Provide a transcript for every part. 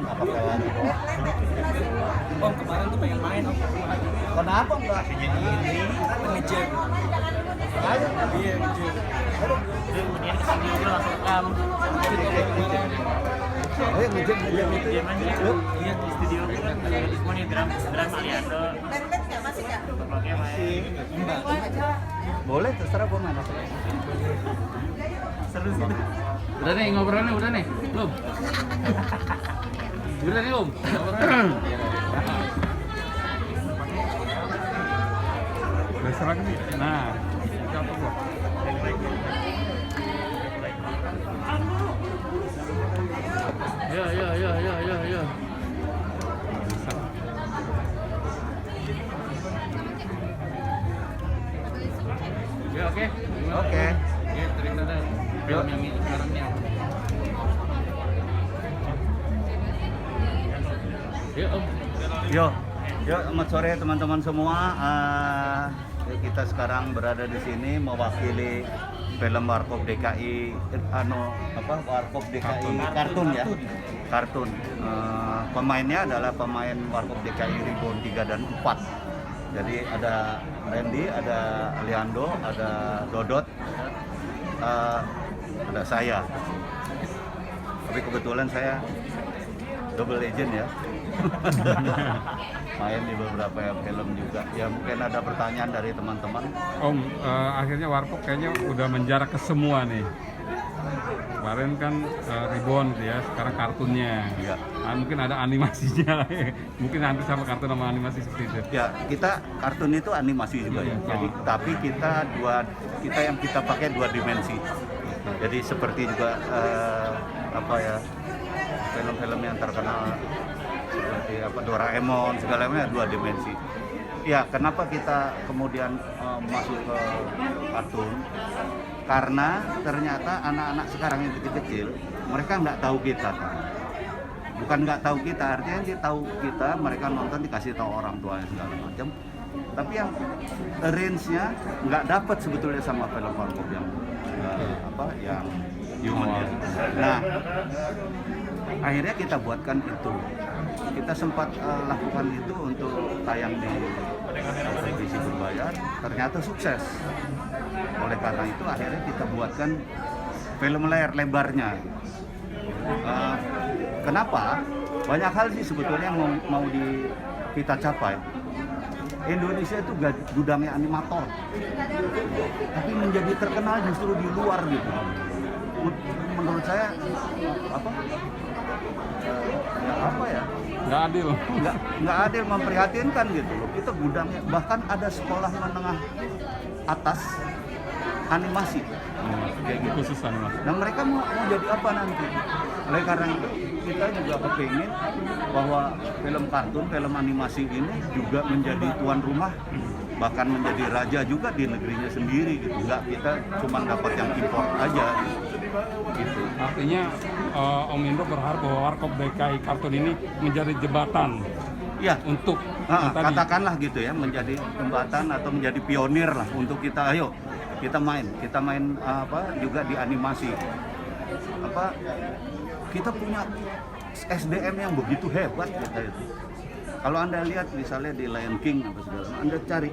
Apakah lagi kok? Om kemarin tuh pengen main om. Kenapa enggak? Ngejek. Ayo. Iya ngejek. Kemudian kesini udah langsung rekam. Ayo ngejek itu. Dia main Yuk. iya di studio itu kan di semua nih drum Aliando. Vlognya main. Boleh terserah gua main apa. Seru sih. Udah nih ngobrolnya udah nih, belum? Udah nih Om. Ngobrolnya. Udah serang nih. Nah, apa gua? Ya. Ya oke. Oke. Ya, cerita dah. Film yang ini sekarang nih. Ya Om. Yuk, selamat sore teman-teman semua. Kita sekarang berada di sini mewakili film Warkop DKI, Warkop DKI kartun ya, kartun. Pemainnya adalah pemain Warkop DKI Reborn 3 dan 4. Jadi ada Randy, ada Aliando, ada Dodot, ada saya. Tapi kebetulan saya double agent ya. Main di beberapa film juga. Ya mungkin ada pertanyaan dari teman-teman. Om, akhirnya Warkop kayaknya udah menjarak ke semua nih. Kemarin kan Reborn ya, sekarang kartunnya. Iya. Mungkin ada animasinya. Mungkin hampir sama kartun sama animasi seperti itu. Ya, kita kartun itu animasi juga ya. Jadi tapi kita yang kita pakai dua dimensi. Jadi seperti juga film-film yang terkenal seperti Doraemon segala macam dua dimensi. Ya, kenapa kita kemudian masuk ke kartun? Karena ternyata anak-anak sekarang yang kecil-kecil mereka nggak tahu kita. Bukan nggak tahu kita, artinya dia tahu kita, mereka nonton dikasih tahu orang tuanya segala macam. Tapi yang range-nya nggak dapat sebetulnya sama film Warkop yang yang human ya. Nah, akhirnya kita buatkan itu. Kita sempat lakukan itu untuk tayang di televisi berbayar, ternyata sukses. Oleh karena itu akhirnya kita buatkan film layar lebarnya. Kenapa? Banyak hal sih sebetulnya yang mau kita capai. Indonesia itu gudangnya animator, tapi menjadi terkenal justru di luar gitu. Menurut saya Nggak adil. nggak adil, memprihatinkan gitu loh. Kita gudangnya, bahkan ada sekolah menengah atas animasi kayak gitu. Khusus animasi. Nah mereka mau jadi apa nanti? Oleh karena itu kita juga kepingin bahwa film kartun, film animasi ini juga menjadi tuan rumah, bahkan menjadi raja juga di negerinya sendiri gitu. Nggak kita cuma dapat yang import aja gitu. Artinya Om Indro berharap bahwa Warkop DKI kartun ini menjadi jembatan Ya, untuk yang tadi. katakanlah gitu ya, menjadi jembatan atau menjadi pionir lah untuk kita. Ayo kita main juga di animasi. Kita punya SDM yang begitu hebat kita itu. Kalau Anda lihat misalnya di Lion King apa segala, Anda cari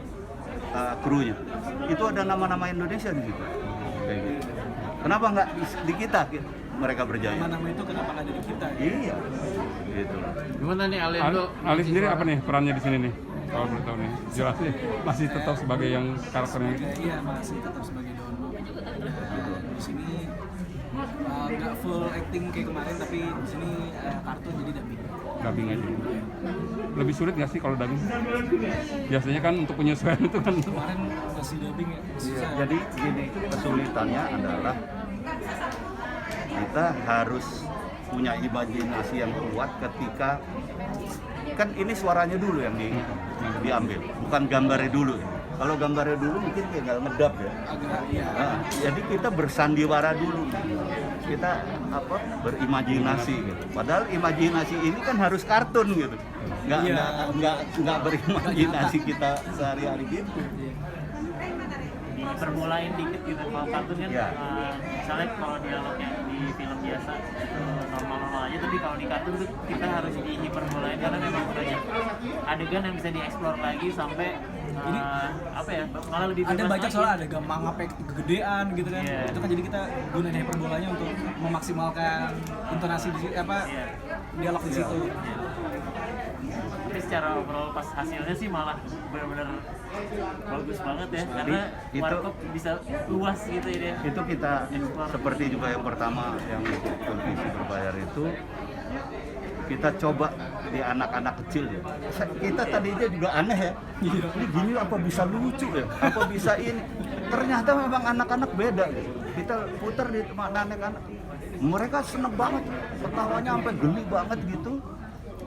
krunya, itu ada nama-nama Indonesia di situ. Kayak gitu. Kenapa nggak di kita mereka berjaya? Nama itu kenapa nggak jadi kita? Iya, gitu. Gimana nih Ali sendiri apa nih perannya di sini nih? Kalau boleh tahu nih, jelas nih masih tetap sebagai yang karakternya. Iya masih tetap sebagai Dono. Di sini nggak full acting kayak kemarin, tapi di sini kartun jadi dubbing. Dubbing aja. Lebih sulit nggak sih kalau dubbing? Biasanya kan untuk penyesuaian itu kan. Kemarin masih dubbing ya. Iya, jadi gini, kesulitannya adalah kita harus punya imajinasi yang kuat ketika kan ini suaranya dulu yang diambil, bukan gambarnya dulu. Kalau gambarnya dulu mungkin tinggal ngedap ya. Agak iya. Nah, jadi kita bersandiwara dulu, kita berimajinasi gitu. Padahal imajinasi ini kan harus kartun gitu, nggak berimajinasi kita sehari-hari gitu. Berbolain dikit gitu. Kalau kartun kan Ya. misalnya kalau dialognya di film biasa itu normal-normal aja, tapi kalau di kartun tuh kita harus dihiperbolain karena memang banyak adegan yang bisa dieksplor lagi sampai Jadi, apa ya, malah lebih ada bebas banyak lagi. soalnya ada gampang apa kegedean gitu kan. Iya. Itu kan jadi kita gunain hyperbolanya untuk memaksimalkan intonasi di apa Iya. dialog di situ. Tapi secara overall pas hasilnya sih malah benar-benar bagus banget ya, karena Itu- Warkop bisa luas gitu ya dia. Itu kita seperti juga yang pertama yang televisi berbayar itu kita coba di anak-anak kecil ya. Kita tadinya juga aneh ya. Ini gini apa bisa lucu ya? Apa bisa ini? Ternyata memang anak-anak beda gitu. Kita putar di mana anak-anak. Mereka seneng banget, ketawanya sampai geli banget gitu.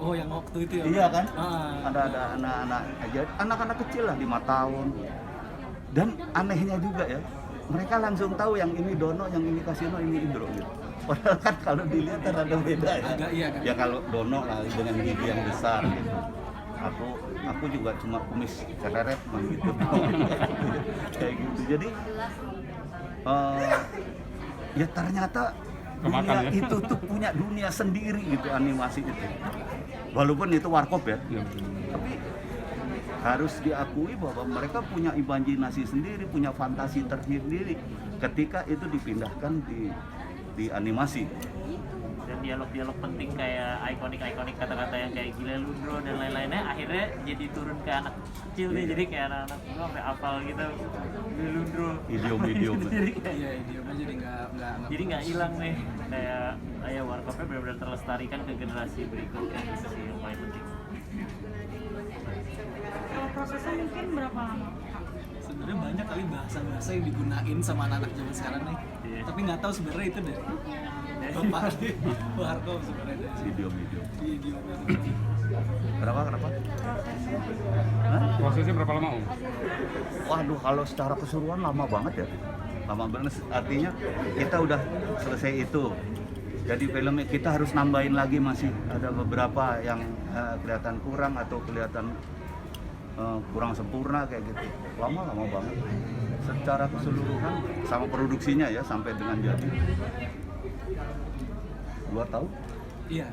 Oh, yang waktu itu ya. Iya kan? Ah. Ada anak-anak aja, anak-anak kecil lah 5 tahun. Dan anehnya juga ya, mereka langsung tahu yang ini Dono, yang ini Kasino, ini Indro gitu. Padahal kan kalau dilihat rada beda ya. Agak iya kan. Ya kalau Dono lah dengan gigi yang besar gitu. Aku juga cuma kumis cereret gitu. Kayak gitu. Jadi ya ternyata Kemakan dunia ya. itu tuh punya dunia sendiri gitu, animasi itu. Walaupun itu Warkop ya, Ya. tapi harus diakui bahwa mereka punya imajinasi sendiri, punya fantasi tersendiri ketika itu dipindahkan di animasi. Dan dialog-dialog penting kayak ikonik-ikonik kata-kata yang kayak gila Lundro dan lain-lainnya akhirnya jadi turun ke anak kecil nih, jadi kayak anak-anak gua sampai hafal gitu gila Lundro. Idiom-idiom. Jadi kayak Iya, idiomnya jadi jadi nggak hilang nih, kayak Warkopnya benar-benar terlestarikan ke generasi berikutnya, itu sih yang paling penting. Kalau prosesnya mungkin berapa lama? sebenarnya banyak kali bahasa-bahasa yang digunain sama anak-anak zaman sekarang nih. Iya. Tapi nggak tahu sebenarnya itu dari Bapak nih, Warkop sebenarnya dari sini. Idiom-idiom. Idiomnya. Kenapa? Prosesnya Prosesnya berapa lama Om? Waduh, kalau secara keseluruhan lama banget ya. Lama banget, artinya kita udah selesai itu. Jadi filmnya kita harus nambahin lagi, masih ada beberapa yang kelihatan kurang atau kelihatan kurang sempurna kayak gitu. Lama banget. Secara keseluruhan sama produksinya ya sampai dengan jadi 2 tahun, Iya.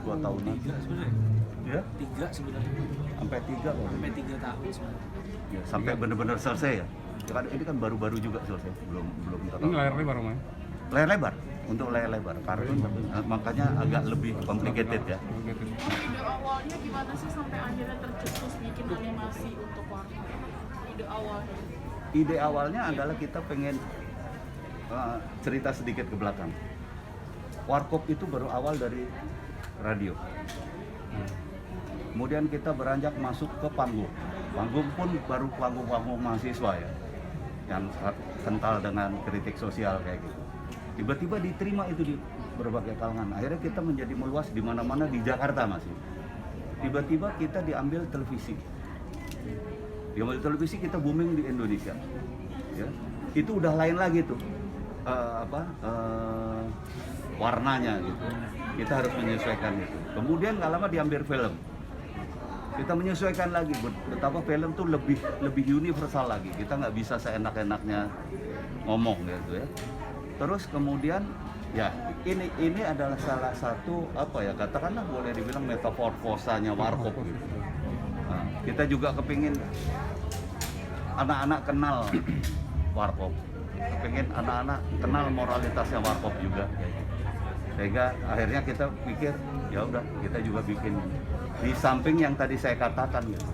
2 tahun 3 sebenarnya. ya, 3 sebenarnya. sampai 3 loh. Sampai 3 tahun sebenarnya. Ya, sampai benar-benar selesai ya. Ini kan baru-baru juga selesai, belum Ini total. layar lebar Om ya? Layar lebar, untuk layar lebar kartun makanya agak lebih complicated ya. Gitu. ide awalnya gimana sih sampai akhirnya tercetus bikin animasi untuk Warkop? Ide awalnya. Ide awalnya adalah kita pengen cerita sedikit ke belakang. Warkop itu baru awal dari radio. Kemudian kita beranjak masuk ke panggung. Panggung pun baru panggung-panggung mahasiswa ya, yang kental dengan kritik sosial kayak gitu. Tiba-tiba diterima itu di berbagai kalangan. Akhirnya kita menjadi meluas di mana-mana di Jakarta masih. Tiba-tiba kita diambil televisi. Diambil televisi, kita booming di Indonesia. Ya, itu udah lain lagi tuh warnanya gitu. Kita harus menyesuaikan itu. Kemudian nggak lama diambil film. Kita menyesuaikan lagi betapa film tuh lebih universal lagi. Kita nggak bisa seenak-enaknya ngomong gitu ya. Terus kemudian ya ini adalah salah satu katakanlah boleh dibilang metamorfosanya Warkop gitu. Nah, kita juga kepingin anak-anak kenal Warkop, kepingin anak-anak kenal moralitasnya Warkop juga kayak gitu. Sehingga akhirnya kita pikir ya udah kita juga bikin di samping yang tadi saya katakan gitu.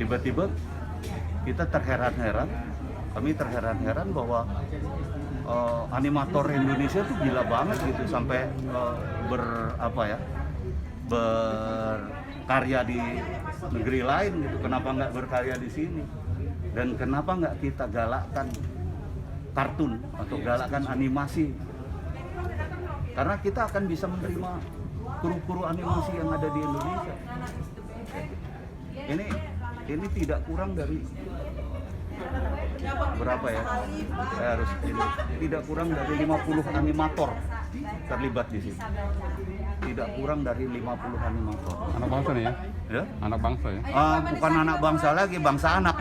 Tiba-tiba kita kami terheran-heran bahwa animator Indonesia tuh gila banget gitu sampai berkarya di negeri lain gitu. Kenapa nggak berkarya di sini? Dan kenapa nggak kita galakkan kartun atau galakkan animasi? Karena kita akan bisa menerima kru-kru animasi yang ada di Indonesia. Ini tidak kurang dari berapa ya? Saya harus tidak kurang dari 50 animator terlibat di sini. Tidak kurang dari 50 animator. Anak bangsa nih ya? Ya? Anak bangsa ya? Bukan anak bangsa lagi, bangsa anak.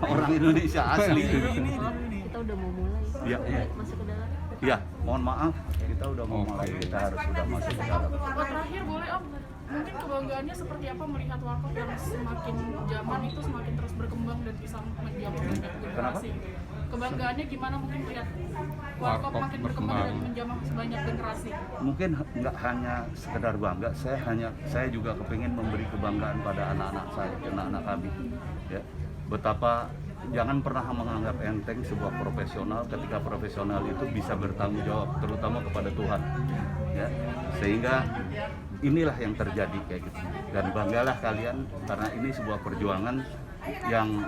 Orang Indonesia asli. Kita udah mau mulai. Iya. Masuk ke dalam. Ya, mohon maaf, kita udah mau mulai, kita harus sudah masuk ke dalam. Terakhir boleh Om, mungkin kebanggaannya seperti apa melihat warkop yang semakin zaman itu semakin terus berkembang dan bisa menjamah banyak generasi? Kebanggaannya gimana mungkin melihat warkop Warkop makin berkembang dan berkembang. menjamah sebanyak generasi? Mungkin nggak hanya sekedar bangga, saya juga kepingin memberi kebanggaan pada anak-anak saya, anak-anak kami, ya. Betapa jangan pernah menganggap enteng sebuah profesional ketika profesional itu bisa bertanggung jawab, terutama kepada Tuhan, ya. Sehingga inilah yang terjadi kayak gitu. Dan banggalah kalian karena ini sebuah perjuangan yang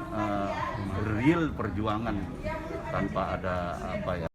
real perjuangan tanpa ada apa ya.